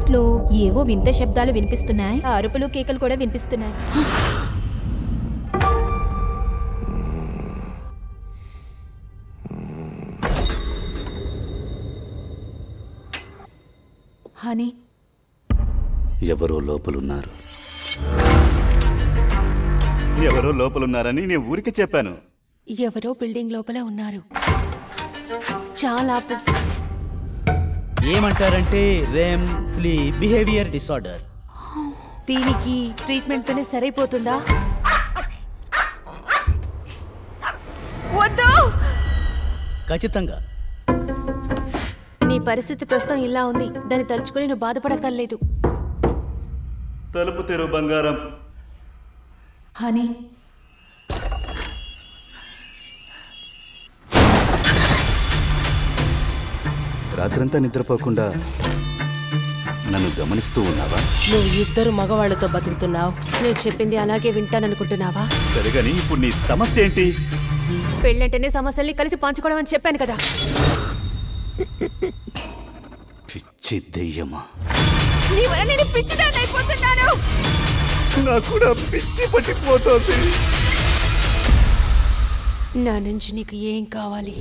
ఇంట్లో ఏవో వింత శబ్దాలు వినిపిస్తున్నాయి. అరుపులు కేకలు కూడా వినిపిస్తున్నాయి. హనీ, ఎవరో లోపలున్నారు. ఎవరో లోపలున్నారని నేను ఊరికి చెప్పాను. ఎవరో బిల్డింగ్ లోపల ఉన్నారు. చాలా ఏమంటారంటే రెమ్ స్లీప్ బిహేవియర్ డిసార్డర్. దీనికి ట్రీట్మెంట్ తోనే సరిపోతుందా? వద్దు. ఖచ్చితంగా. నీ పరిస్థితి ప్రస్తుతం ఇలా ఉంది. దాన్ని తలుచుకొని నువ్వు బాధపడక్కర్లేదు. తలుపు తెరువు బంగారం. హనీ, రాత్రంతా నిద్రపోకుండా నన్ను గమనిస్తూ ఉన్నావా? నువ్వు ఇద్దరు మగవాళ్లతో బతుకుతున్నావు. నేను చెప్పింది అలాగే వింటాననుకుంటున్నావా? సరిగాని ఇప్పుడు నీ సమస్య ఏంటి? పెళ్ళంటేనే సమస్యల్ని కలిసి పంచుకోవడం అని చెప్పాను కదా. పిచ్చి దెయ్యమా? నీ వల్ల నేను పిచ్చిదాన్ని అయిపోతున్నాను. నాకు కూడా పిచ్చి పట్టిపోతుంది. నా నుంచి నీకు ఏం కావాలి?